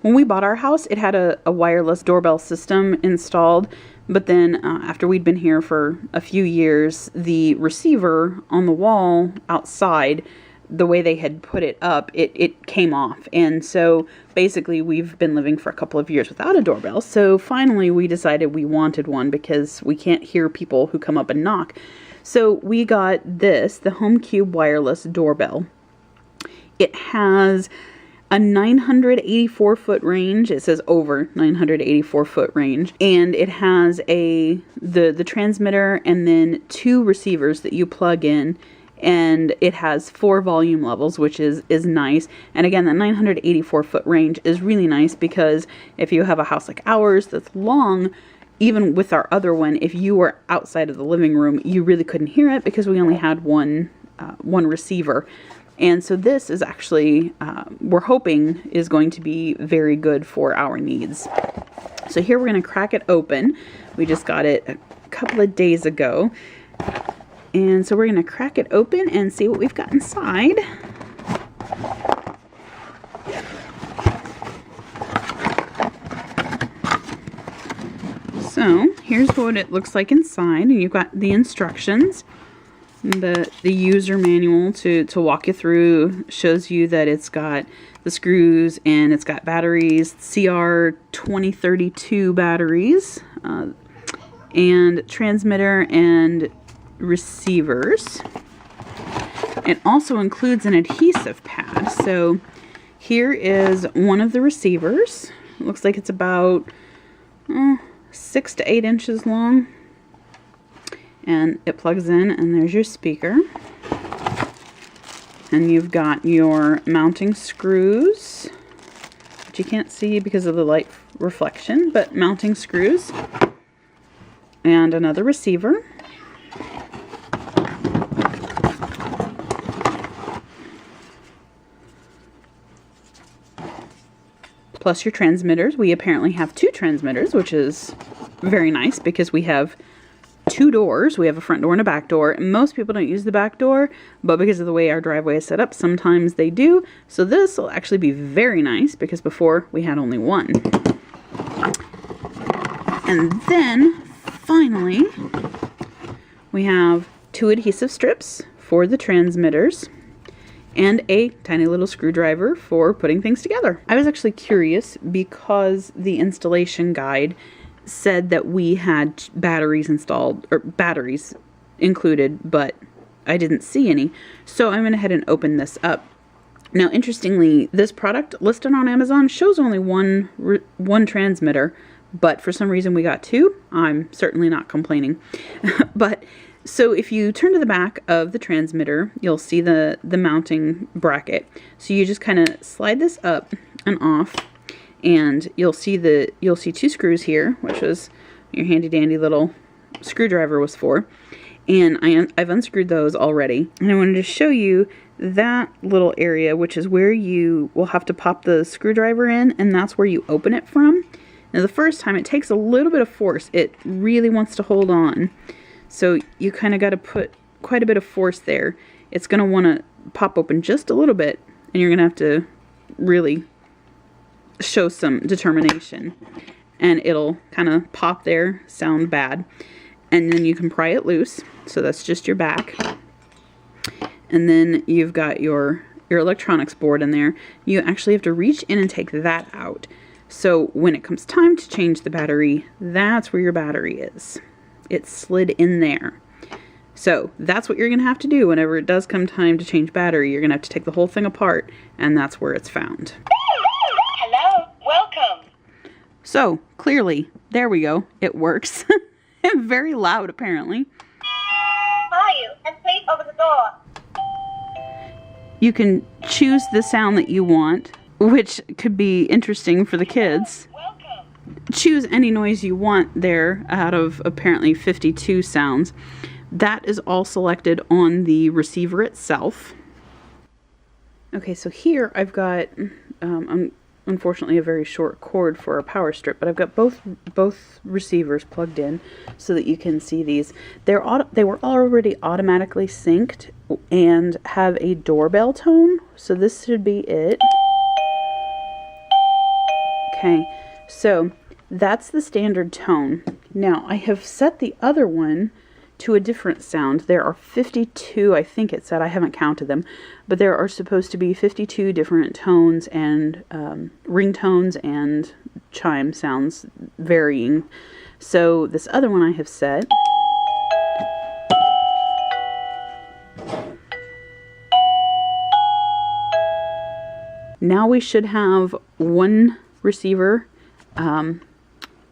When we bought our house, it had a wireless doorbell system installed, but then after we'd been here for a few years, the receiver on the wall outside, the way they had put it up, it came off. And so basically we've been living for a couple of years without a doorbell. So finally we decided we wanted one because we can't hear people who come up and knock. So we got this, the Homecube wireless doorbell. It has a 984 foot range. It says over 984 foot range, and it has the transmitter and then 2 receivers that you plug in, and it has 4 volume levels, which is nice. And again, that 984 foot range is really nice because if you have a house like ours that's long, even with our other one, if you were outside of the living room, you really couldn't hear it because we only had one receiver. And so this is actually, we're hoping, is going to be very good for our needs. So here we're going to crack it open. We just got it a couple of days ago. And so we're going to crack it open and see what we've got inside. So here's what it looks like inside. And you've got the instructions. The user manual to walk you through shows you that it's got the screws and it's got batteries, CR 2032 batteries, and transmitter and receivers. It also includes an adhesive pad. So here is one of the receivers. It looks like it's about 6 to 8 inches long. And it plugs in, and there's your speaker. And you've got your mounting screws, which you can't see because of the light reflection, but mounting screws. And another receiver. Plus your transmitters. We apparently have 2 transmitters, which is very nice because we have 2 doors. We have a front door and a back door. Most people don't use the back door, but because of the way our driveway is set up, sometimes they do. So this will actually be very nice because before we had only 1. And then finally, we have 2 adhesive strips for the transmitters and a tiny little screwdriver for putting things together. I was actually curious because the installation guide said that we had batteries installed, or batteries included, but I didn't see any. So I went ahead and opened this up. Now, interestingly, this product listed on Amazon shows only one transmitter, but for some reason we got 2. I'm certainly not complaining. But so if you turn to the back of the transmitter, you'll see the mounting bracket. So you just kind of slide this up and off. And you'll see 2 screws here, which was your handy dandy little screwdriver was for. And I've unscrewed those already. And I wanted to show you that little area, which is where you will have to pop the screwdriver in, and that's where you open it from. Now the first time it takes a little bit of force. It really wants to hold on. So you kind of got to put quite a bit of force there. It's going to want to pop open just a little bit, and you're going to have to really show some determination, and it'll kind of pop there, sound bad, and then you can pry it loose. So that's just your back, and then you've got your electronics board in there. You actually have to reach in and take that out. So when it comes time to change the battery, that's where your battery is. It's slid in there. So that's what you're gonna have to do whenever it does come time to change battery. You're gonna have to take the whole thing apart, and that's where it's found. Welcome. So, clearly, there we go. It works. Very loud, apparently. Are you? And please open the door. You can choose the sound that you want, which could be interesting for the kids. Welcome. Choose any noise you want there out of apparently 52 sounds. That is all selected on the receiver itself. Okay, so here I've got unfortunately a very short cord for a power strip, but I've got both receivers plugged in so that you can see these. They were already automatically synced and have a doorbell tone, so this should be it. Okay, so that's the standard tone. Now, I have set the other one to a different sound. There are 52, I think it said, I haven't counted them, but there are supposed to be 52 different tones and ringtones and chime sounds varying. So this other one I have set. Now we should have one receiver,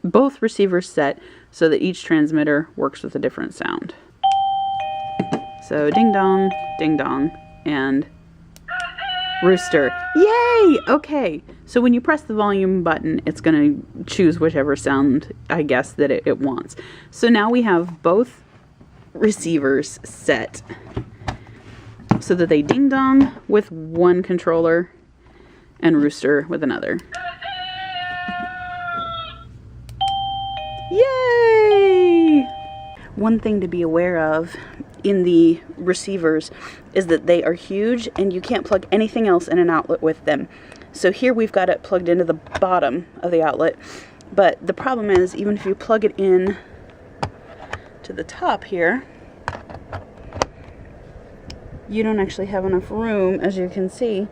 both receivers set so that each transmitter works with a different sound. So ding dong, and rooster. Yay! Okay, so when you press the volume button, it's going to choose whichever sound, I guess, that it wants. So now we have both receivers set so that they ding dong with one controller and rooster with another. Yay! One thing to be aware of in the receivers is that they are huge and you can't plug anything else in an outlet with them. So here we've got it plugged into the bottom of the outlet, but the problem is even if you plug it in to the top here, you don't actually have enough room, as you can see,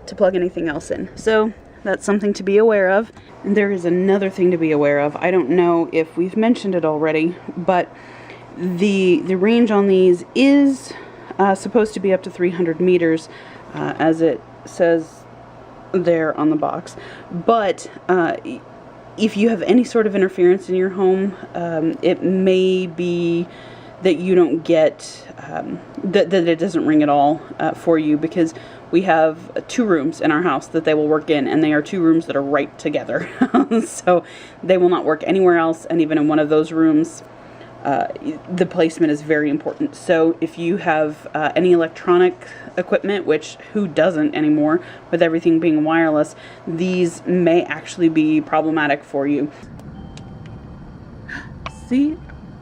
to plug anything else in. So that's something to be aware of. And there is another thing to be aware of. I don't know if we've mentioned it already, but the range on these is supposed to be up to 300 meters, as it says there on the box. But if you have any sort of interference in your home, it may be that you don't get, that it doesn't ring at all for you, because we have 2 rooms in our house that they will work in, and they are 2 rooms that are right together. So they will not work anywhere else, and even in one of those rooms, the placement is very important. So if you have any electronic equipment, which who doesn't anymore with everything being wireless, these may actually be problematic for you. See,